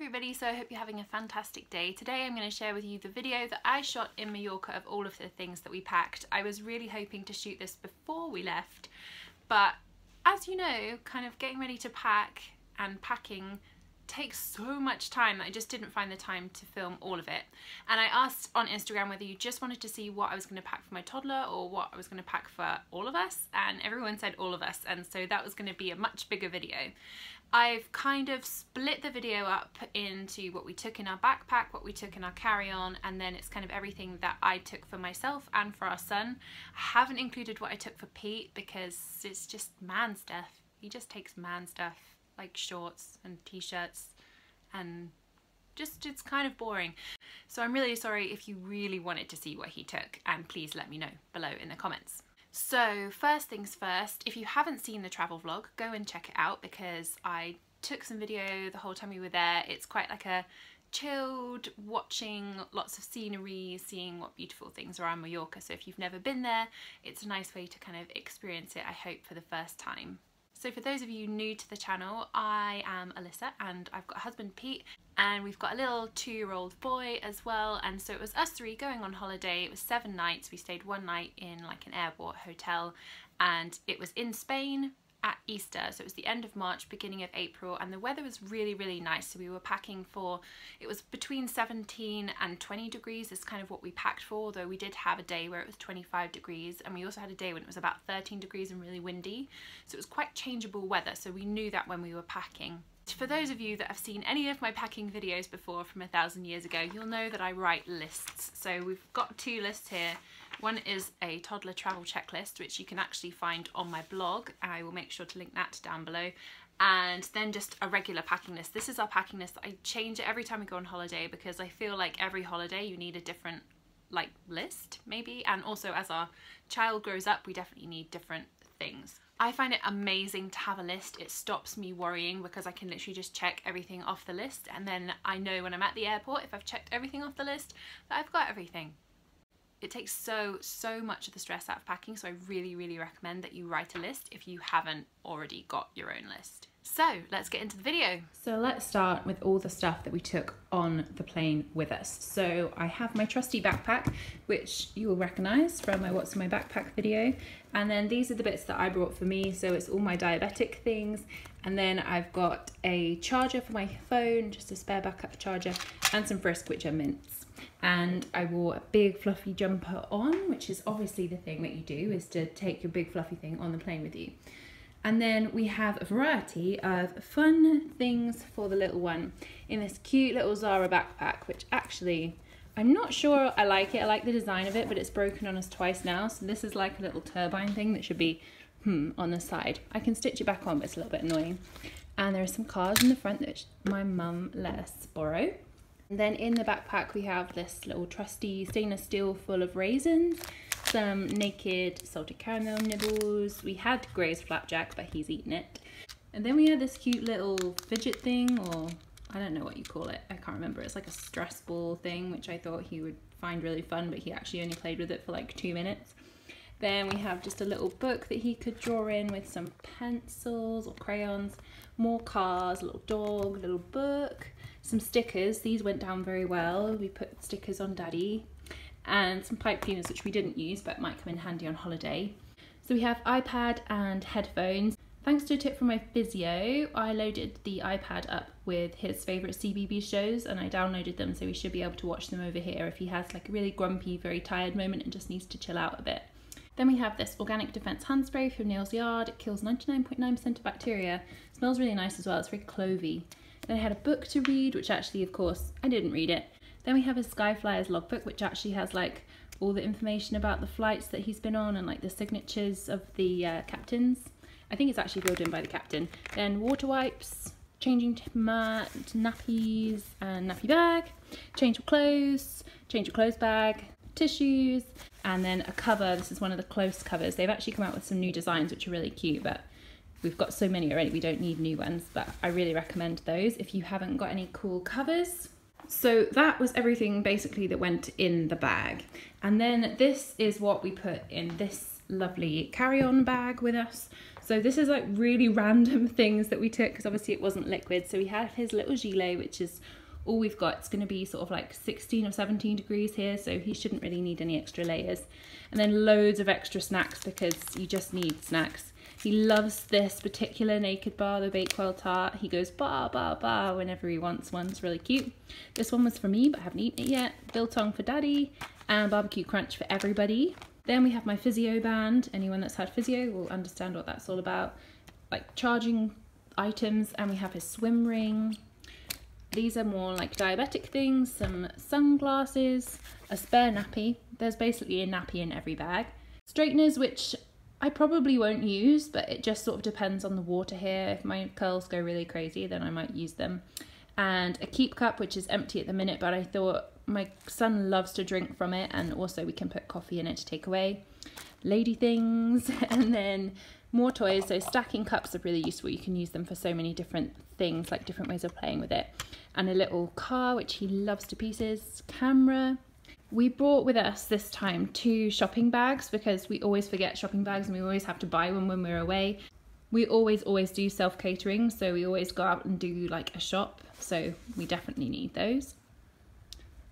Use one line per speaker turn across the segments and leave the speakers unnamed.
everybody, so I hope you're having a fantastic day. Today I'm going to share with you the video that I shot in Mallorca of all of the things that we packed. I was really hoping to shoot this before we left, but as you know, kind of getting ready to pack and packing takes so much time that I just didn't find the time to film all of it. And I asked on Instagram whether you just wanted to see what I was going to pack for my toddler or what I was going to pack for all of us, and everyone said all of us, and so that was going to be a much bigger video. I've kind of split the video up into what we took in our backpack, what we took in our carry-on, and then it's kind of everything that I took for myself and for our son. I haven't included what I took for Pete because it's just man stuff. He just takes man stuff, like shorts and t-shirts, and just it's kind of boring. So I'm really sorry if you really wanted to see what he took, and please let me know below in the comments. So first things first, if you haven't seen the travel vlog, go and check it out because I took some video the whole time we were there. It's quite like a chilled, watching lots of scenery, seeing what beautiful things are around Mallorca. So if you've never been there, it's a nice way to kind of experience it, I hope, for the first time. So for those of you new to the channel, I am Alyssa and I've got a husband, Pete, and we've got a little 2-year-old boy as well, and so it was us three going on holiday. It was 7 nights. We stayed one night in like an airport hotel, and it was in Spain at Easter, so it was the end of March, beginning of April, and the weather was really nice. So we were packing for, it was between 17 and 20 degrees is kind of what we packed for, although we did have a day where it was 25 degrees, and we also had a day when it was about 13 degrees and really windy, so it was quite changeable weather, so we knew that when we were packing. For those of you that have seen any of my packing videos before from 1,000 years ago, you'll know that I write lists. So we've got 2 lists here. One is a toddler travel checklist, which you can actually find on my blog. I will make sure to link that down below. And then just a regular packing list. This is our packing list. I change it every time we go on holiday because I feel like every holiday you need a different like list maybe, and also as our child grows up we definitely need different things. I find it amazing to have a list. It stops me worrying because I can literally just check everything off the list, and then I know when I'm at the airport, if I've checked everything off the list, that I've got everything. It takes so much of the stress out of packing, so I really recommend that you write a list if you haven't already got your own list. So let's get into the video. So let's start with all the stuff that we took on the plane with us. So I have my trusty backpack, which you will recognise from my What's in My Backpack video. And then these are the bits that I brought for me. So it's all my diabetic things. And then I've got a charger for my phone, just a spare backup charger, and some Frisk, which are mints. And I wore a big fluffy jumper on, which is obviously the thing that you do, is to take your big fluffy thing on the plane with you. And then we have a variety of fun things for the little one in this cute little Zara backpack, which actually, I'm not sure I like it. I like the design of it, but it's broken on us twice now. So this is like a little turbine thing that should be on the side. I can stitch it back on, but it's a little bit annoying. And there are some cards in the front that my mum let us borrow. And then in the backpack we have this little trusty stainless steel full of raisins, some naked salted caramel nibbles. We had Gray's flapjack, but he's eaten it. And then we had this cute little fidget thing, or I don't know what you call it, I can't remember. It's like a stress ball thing, which I thought he would find really fun, but he actually only played with it for like 2 minutes. Then we have just a little book that he could draw in with some pencils or crayons, more cars, a little dog, a little book, some stickers. These went down very well. We put stickers on Daddy, and some pipe cleaners, which we didn't use but might come in handy on holiday. So we have iPad and headphones. Thanks to a tip from my physio, I loaded the iPad up with his favourite CBeebies shows, and I downloaded them, so we should be able to watch them over here if he has like a really grumpy, very tired moment and just needs to chill out a bit. Then we have this Organic Defence hand spray from Neil's Yard. It kills 99.9% of bacteria. It smells really nice as well. It's very clovey. Then I had a book to read, which actually, of course, I didn't read it. Then we have his Skyflyers logbook, which actually has like all the information about the flights that he's been on and like the signatures of the captains. I think it's actually filled in by the captain. Then water wipes, changing mat, nappies and nappy bag, change of clothes bag, tissues, and then a cover. This is one of the close covers. They've actually come out with some new designs which are really cute, but we've got so many already we don't need new ones, but I really recommend those if you haven't got any cool covers. So that was everything basically that went in the bag. And then this is what we put in this lovely carry-on bag with us. So this is like really random things that we took because obviously it wasn't liquid. So we have his little gilet, which is all we've got. It's going to be sort of like 16 or 17 degrees here, so he shouldn't really need any extra layers. And then loads of extra snacks because you just need snacks. He loves this particular Naked bar, the Bakewell tart. He goes bar, bar, bar whenever he wants one. It's really cute. This one was for me, but I haven't eaten it yet. Biltong for Daddy and Barbecue Crunch for everybody. Then we have my physio band. Anyone that's had physio will understand what that's all about. Like charging items, and we have his swim ring. These are more like diabetic things, some sunglasses, a spare nappy. There's basically a nappy in every bag. Straighteners, which I probably won't use, but it just sort of depends on the water here. If my curls go really crazy, then I might use them. And a keep cup, which is empty at the minute, but I thought my son loves to drink from it, and also we can put coffee in it to take away. Lady things, and then more toys. So stacking cups are really useful. You can use them for so many different things, like different ways of playing with it. And a little car, which he loves to pieces. Camera. We brought with us this time 2 shopping bags because we always forget shopping bags and we always have to buy one when we're away. We always do self-catering, so we always go out and do like a shop, so we definitely need those.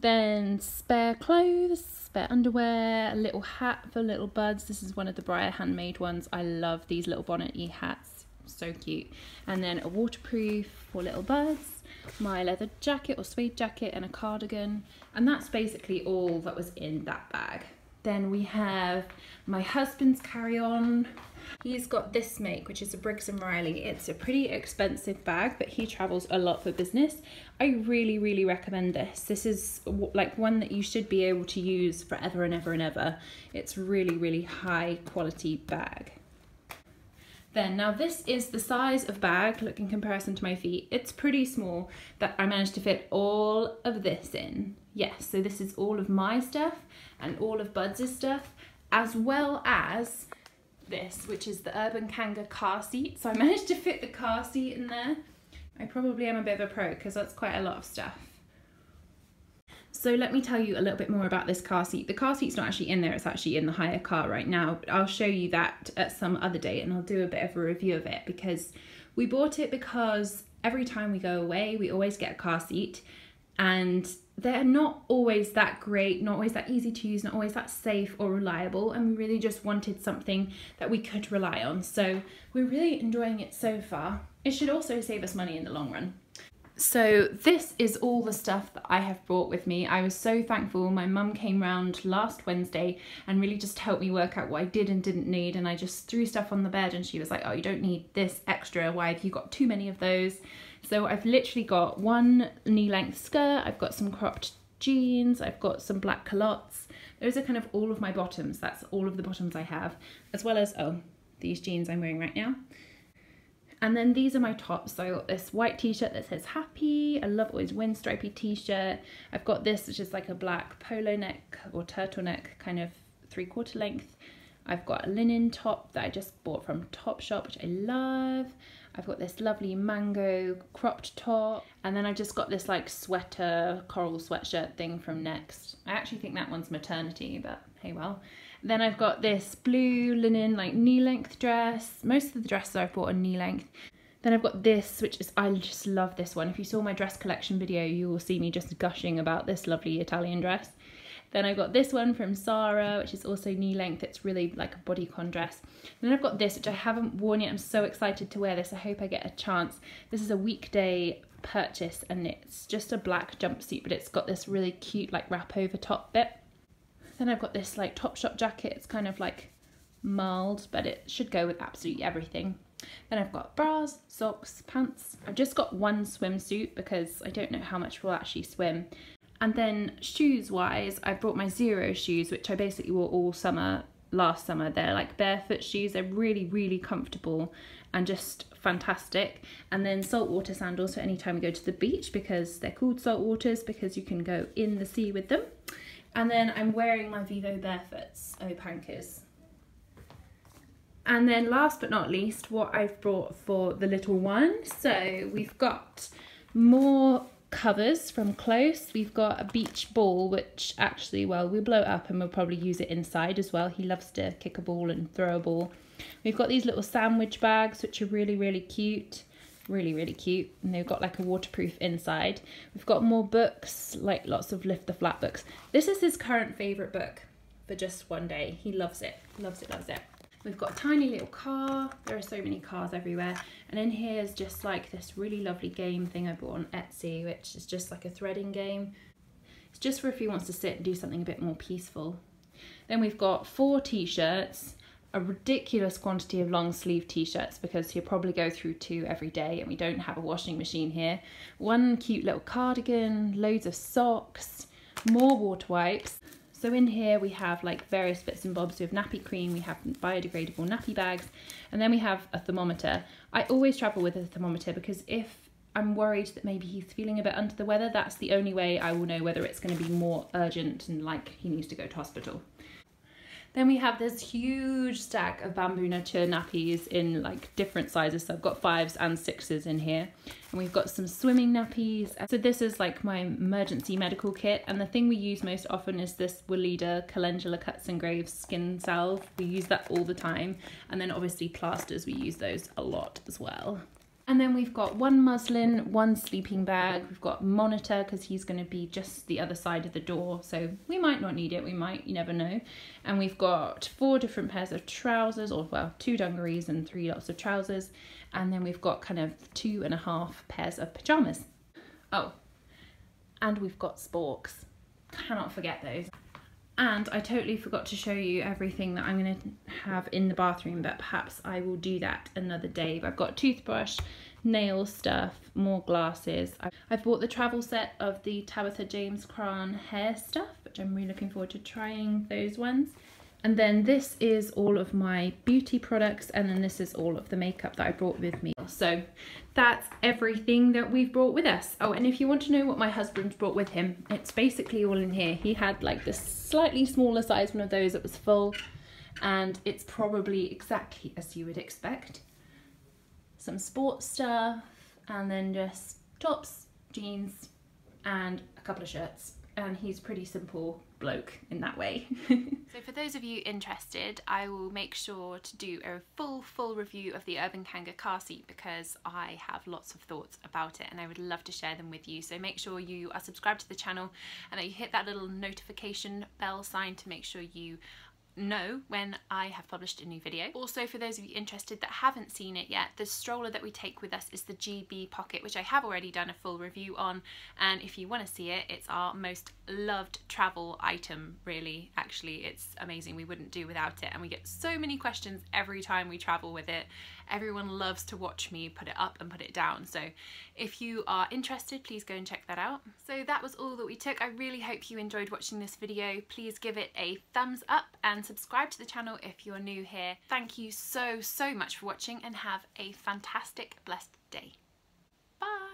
Then spare clothes, spare underwear, a little hat for little buds. This is one of the Briar handmade ones. I love these little bonnet-y hats, so cute. And then a waterproof for little buds, my leather jacket or suede jacket, and a cardigan. And that's basically all that was in that bag. Then we have my husband's carry-on. He's got this make, which is a Briggs & Riley. It's a pretty expensive bag, but he travels a lot for business. I really recommend this. This is like one that you should be able to use forever and ever and ever. It's really high quality bag. Then, now this is the size of bag, look in comparison to my feet. It's pretty small, that I managed to fit all of this in. Yes, so this is all of my stuff and all of Buds' stuff, as well as this, which is the Urban Kanga car seat. So I managed to fit the car seat in there. I probably am a bit of a pro because that's quite a lot of stuff. So let me tell you a little bit more about this car seat. The car seat's not actually in there, it's actually in the hire car right now, but I'll show you that at some other date and I'll do a bit of a review of it, because we bought it because every time we go away we always get a car seat, and they're not always that great, not always that easy to use, not always that safe or reliable, and we really just wanted something that we could rely on. So we're really enjoying it so far. It should also save us money in the long run. So this is all the stuff that I have brought with me. I was so thankful. My mum came round last Wednesday and really just helped me work out what I did and didn't need, and I just threw stuff on the bed and she was like, oh, you don't need this extra, why have you got too many of those? So I've literally got one knee-length skirt, I've got some cropped jeans, I've got some black culottes. Those are kind of all of my bottoms. That's all of the bottoms I have, as well as, oh, these jeans I'm wearing right now. And then these are my tops. So I got this white t-shirt that says happy. I love always win stripy t-shirt. I've got this, which is like a black polo neck or turtleneck, kind of 3/4 length. I've got a linen top that I just bought from Topshop, which I love. I've got this lovely mango cropped top. And then I just got this like sweater, coral sweatshirt thing from Next. I actually think that one's maternity, but hey well. Then I've got this blue linen like knee-length dress. Most of the dresses I've bought are knee-length. Then I've got this, which is, I just love this one. If you saw my dress collection video, you will see me just gushing about this lovely Italian dress. Then I've got this one from Zara, which is also knee-length. It's really like a bodycon dress. And then I've got this, which I haven't worn yet. I'm so excited to wear this. I hope I get a chance. This is a weekday purchase and it's just a black jumpsuit, but it's got this really cute like wrap over top bit. Then I've got this like Topshop jacket. It's kind of like marled, but it should go with absolutely everything. Then I've got bras, socks, pants. I've just got one swimsuit because I don't know how much we'll actually swim. And then shoes wise, I brought my Zero shoes, which I basically wore all summer, last summer. They're like barefoot shoes. They're really comfortable and just fantastic. And then saltwater sandals for any time we go to the beach, because they're called saltwaters because you can go in the sea with them. And then I'm wearing my Vivo Barefoots, oh pankers. And then last but not least, what I've brought for the little one. So we've got more covers from Close. We've got a beach ball, which actually, well, we'll blow it up and we'll probably use it inside as well. He loves to kick a ball and throw a ball. We've got these little sandwich bags, which are really, really cute. Really, really cute. And they've got like a waterproof inside. We've got more books, like lots of Lift the Flat books. This is his current favourite book for just one day. He loves it, loves it, loves it. We've got a tiny little car. There are so many cars everywhere. And in here is just like this really lovely game thing I bought on Etsy, which is just like a threading game. It's just for if he wants to sit and do something a bit more peaceful. Then we've got 4 t-shirts, a ridiculous quantity of long sleeve t-shirts because he'll probably go through 2 every day and we don't have a washing machine here. 1 cute little cardigan, loads of socks, more water wipes. So in here we have like various bits and bobs. We have nappy cream, we have biodegradable nappy bags, and then we have a thermometer. I always travel with a thermometer because if I'm worried that maybe he's feeling a bit under the weather, that's the only way I will know whether it's going to be more urgent and like he needs to go to hospital. Then we have this huge stack of bamboo nature nappies in like different sizes. So I've got 5s and 6s in here. And we've got some swimming nappies. So this is like my emergency medical kit. And the thing we use most often is this Weleda Calendula Cuts and Graves skin salve. We use that all the time. And then obviously plasters, we use those a lot as well. And then we've got 1 muslin, 1 sleeping bag. We've got monitor because he's going to be just the other side of the door. So we might not need it, we might, you never know. And we've got 4 different pairs of trousers, or well, 2 dungarees and 3 lots of trousers. And then we've got kind of 2.5 pairs of pajamas. Oh, and we've got sporks. Cannot forget those. And I totally forgot to show you everything that I'm going to have in the bathroom, but perhaps I will do that another day. But I've got toothbrush, nail stuff, more glasses. I've bought the travel set of the Tabitha James Cran hair stuff, which I'm really looking forward to trying those ones. And then this is all of my beauty products, and then this is all of the makeup that I brought with me. So that's everything that we've brought with us. Oh, and if you want to know what my husband's brought with him, it's basically all in here. He had like this slightly smaller size one of those that was full, and it's probably exactly as you would expect. Some sports stuff, and then just tops, jeans, and a couple of shirts. And he's pretty simple bloke in that way. So for those of you interested, I will make sure to do a full review of the Urban Kanga car seat because I have lots of thoughts about it and I would love to share them with you. So make sure you are subscribed to the channel and that you hit that little notification bell sign to make sure you know when I have published a new video. Also, for those of you interested that haven't seen it yet, the stroller that we take with us is the GB Pocket, which I have already done a full review on, and if you want to see it, it's our most loved travel item, really. Actually, it's amazing. We wouldn't do without it, and we get so many questions every time we travel with it. Everyone loves to watch me put it up and put it down, so if you are interested, please go and check that out. So that was all that we took. I really hope you enjoyed watching this video. Please give it a thumbs up and subscribe to the channel if you're new here. Thank you so much for watching and have a fantastic, blessed day. Bye!